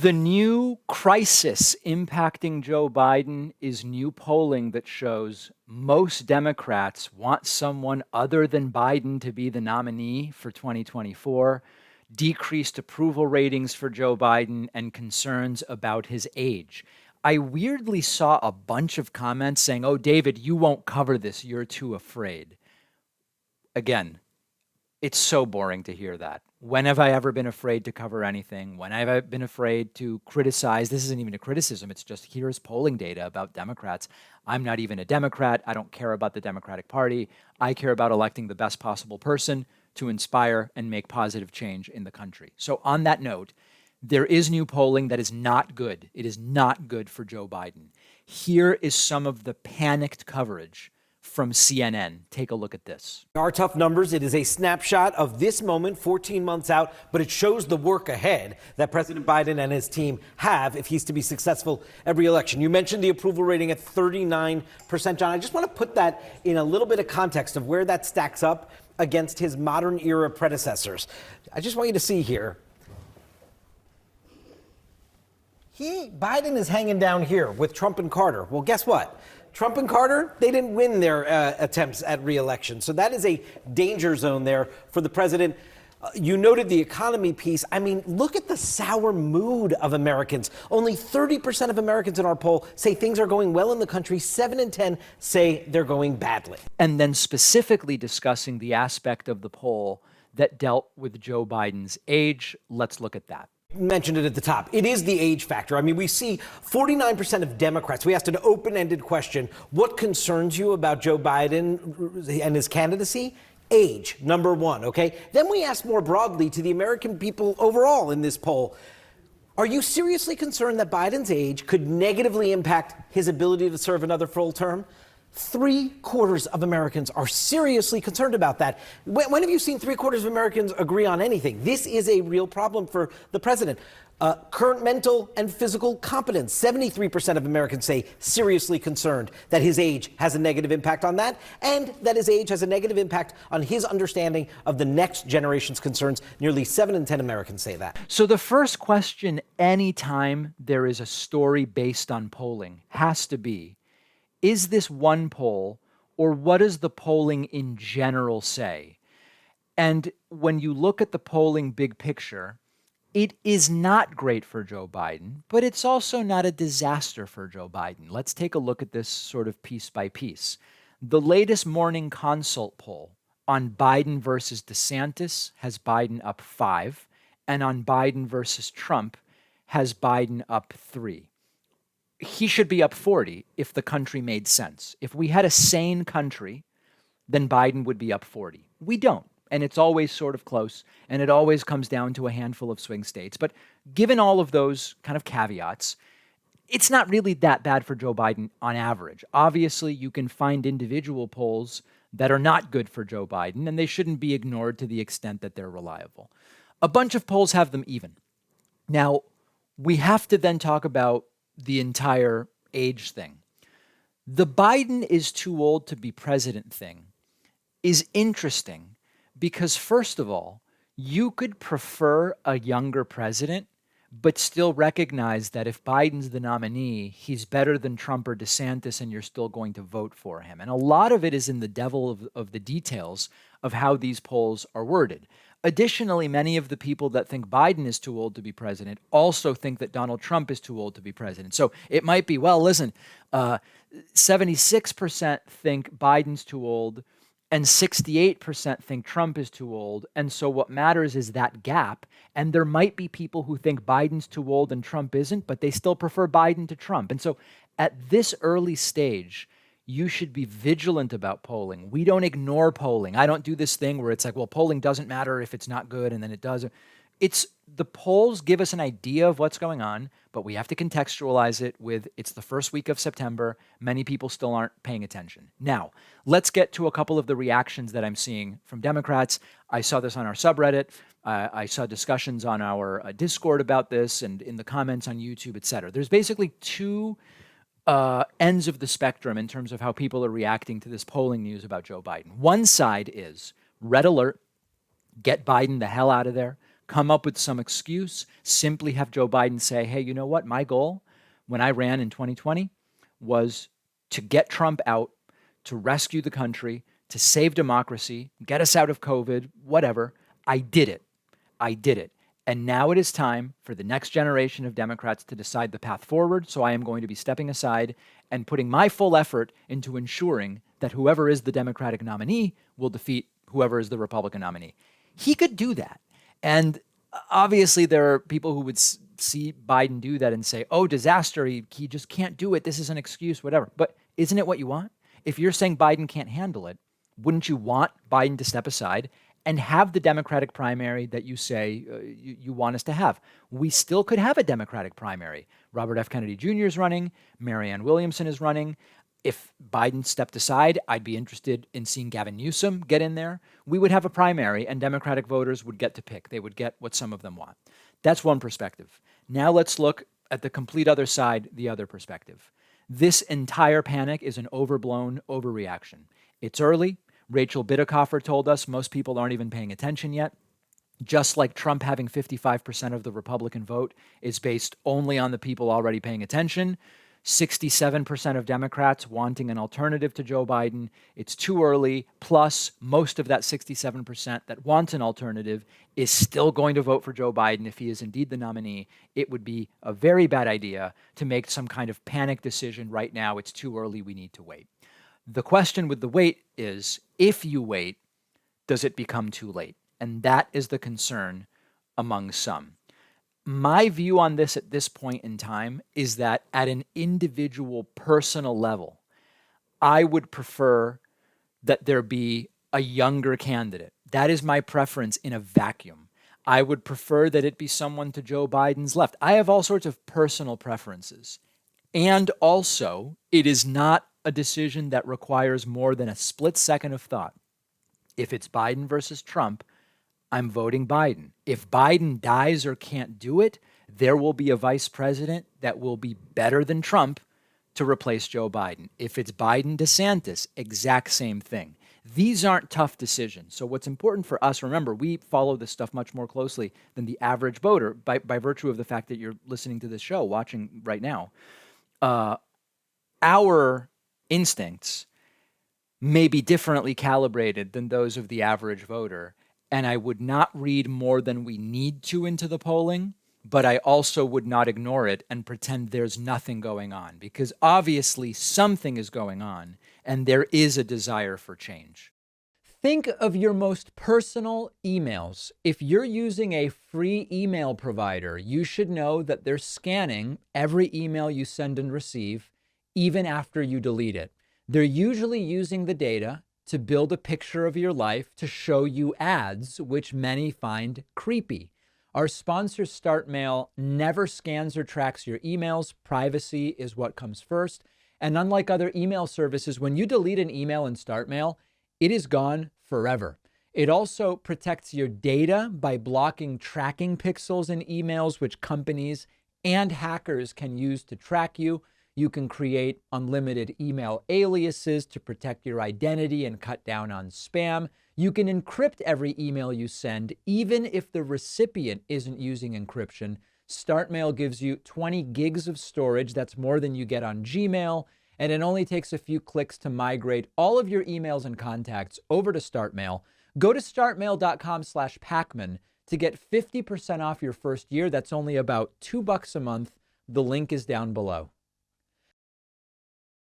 The new crisis impacting Joe Biden is new polling that shows most Democrats want someone other than Biden to be the nominee for 2024, decreased approval ratings for Joe Biden, and concerns about his age. I weirdly saw a bunch of comments saying, "Oh, David, you won't cover this. You're too afraid." Again, it's so boring to hear that. When have I ever been afraid to cover anything? When have I been afraid to criticize? This isn't even a criticism. It's just here's polling data about Democrats. I'm not even a Democrat. I don't care about the Democratic Party. I care about electing the best possible person to inspire and make positive change in the country. So on that note, there is new polling that is not good. It is not good for Joe Biden. Here is some of the panicked coverage from CNN. Take a look at this. Our tough numbers. It is a snapshot of this moment, 14 months out, but it shows the work ahead that President Biden and his team have if he's to be successful at re-election. You mentioned the approval rating at 39%, John. I just want to put that in a little bit of context of where that stacks up against his modern era predecessors. I just want you to see here. Biden is hanging down here with Trump and Carter. Well, guess what? Trump and Carter, they didn't win their attempts at re-election. So that is a danger zone there for the president. You noted the economy piece. I mean, look at the sour mood of Americans. Only 30% of Americans in our poll say things are going well in the country. 7 in 10 say they're going badly. And then specifically discussing the aspect of the poll that dealt with Joe Biden's age. Let's look at that. Mentioned it at the top. It is the age factor. I mean, we see 49% of Democrats. We asked an open-ended question. What concerns you about Joe Biden and his candidacy? Age, number one, okay? Then we asked more broadly to the American people overall in this poll. Are you seriously concerned that Biden's age could negatively impact his ability to serve another full term? 3/4 of Americans are seriously concerned about that. When have you seen 3/4 of Americans agree on anything? This is a real problem for the president. Current mental and physical competence. 73% of Americans say seriously concerned that his age has a negative impact on that, and that his age has a negative impact on his understanding of the next generation's concerns. Nearly 7 in 10 Americans say that. So the first question anytime there is a story based on polling has to be, is this one poll, or what does the polling in general say? And when you look at the polling big picture, it is not great for Joe Biden, but it's also not a disaster for Joe Biden. Let's take a look at this sort of piece by piece. The latest Morning Consult poll on Biden versus DeSantis has Biden up 5, and on Biden versus Trump has Biden up 3. He should be up 40 if the country made sense. If we had a sane country, then Biden would be up 40. We don't. And it's always sort of close, and it always comes down to a handful of swing states. But given all of those kind of caveats, it's not really that bad for Joe Biden on average. Obviously, you can find individual polls that are not good for Joe Biden, and they shouldn't be ignored to the extent that they're reliable. A bunch of polls have them even. Now, we have to then talk about the entire age thing. The Biden is too old to be president thing is interesting because, first of all, you could prefer a younger president, but still recognize that if Biden's the nominee, he's better than Trump or DeSantis, and you're still going to vote for him. And a lot of it is in the devil of the details of how these polls are worded. Additionally, many of the people that think Biden is too old to be president also think that Donald Trump is too old to be president. So it might be, well, listen, 76% think Biden's too old and 68% think Trump is too old. And so what matters is that gap. And there might be people who think Biden's too old and Trump isn't, but they still prefer Biden to Trump. And so at this early stage, you should be vigilant about polling. We don't ignore polling. I don't do this thing where it's like, well, polling doesn't matter if it's not good, and then it does. It's the polls give us an idea of what's going on, but we have to contextualize it with it's the first week of September. Many people still aren't paying attention. Now, let's get to a couple of the reactions that I'm seeing from Democrats. I saw this on our subreddit. I saw discussions on our Discord about this and in the comments on YouTube, et cetera. There's basically two ends of the spectrum in terms of how people are reacting to this polling news about Joe Biden. One side is red alert, get Biden the hell out of there, come up with some excuse, simply have Joe Biden say, hey, you know what? My goal when I ran in 2020 was to get Trump out, to rescue the country, to save democracy, get us out of COVID, whatever. I did it. I did it. And now it is time for the next generation of Democrats to decide the path forward. So I am going to be stepping aside and putting my full effort into ensuring that whoever is the Democratic nominee will defeat whoever is the Republican nominee. He could do that. And obviously, there are people who would see Biden do that and say, oh, disaster, he just can't do it. This is an excuse, whatever. But isn't it what you want? If you're saying Biden can't handle it, wouldn't you want Biden to step aside and have the Democratic primary that you say you want us to have? We still could have a Democratic primary. Robert F. Kennedy Jr. is running. Marianne Williamson is running. If Biden stepped aside, I'd be interested in seeing Gavin Newsom get in there. We would have a primary, and Democratic voters would get to pick. They would get what some of them want. That's one perspective. Now let's look at the complete other side, the other perspective. This entire panic is an overblown overreaction. It's early. Rachel Bidikofer told us most people aren't even paying attention yet. Just like Trump having 55% of the Republican vote is based only on the people already paying attention, 67% of Democrats wanting an alternative to Joe Biden. It's too early. Plus, most of that 67% that want an alternative is still going to vote for Joe Biden if he is indeed the nominee. It would be a very bad idea to make some kind of panic decision right now. It's too early. We need to wait. The question with the wait is, if you wait, does it become too late? And that is the concern among some. My view on this at this point in time is that at an individual personal level, I would prefer that there be a younger candidate. That is my preference in a vacuum. I would prefer that it be someone to Joe Biden's left. I have all sorts of personal preferences. And also, it is not a decision that requires more than a split second of thought. If it's Biden versus Trump, I'm voting Biden. If Biden dies or can't do it, there will be a vice president that will be better than Trump to replace Joe Biden. If it's Biden DeSantis, exact same thing. These aren't tough decisions. So what's important for us, remember, we follow this stuff much more closely than the average voter by virtue of the fact that you're listening to this show, watching right now. Our instincts may be differently calibrated than those of the average voter. And I would not read more than we need to into the polling, but I also would not ignore it and pretend there's nothing going on, because obviously something is going on and there is a desire for change. Think of your most personal emails. If you're using a free email provider, you should know that they're scanning every email you send and receive, even after you delete it. They're usually using the data to build a picture of your life to show you ads, which many find creepy. Our sponsor, StartMail, never scans or tracks your emails. Privacy is what comes first. And unlike other email services, when you delete an email in StartMail, it is gone forever. It also protects your data by blocking tracking pixels in emails, which companies and hackers can use to track you. You can create unlimited email aliases to protect your identity and cut down on spam. You can encrypt every email you send, even if the recipient isn't using encryption. StartMail gives you 20 gigs of storage. That's more than you get on Gmail. And it only takes a few clicks to migrate all of your emails and contacts over to StartMail. Go to startmail.com/Pacman to get 50% off your first year. That's only about $2 a month. The link is down below.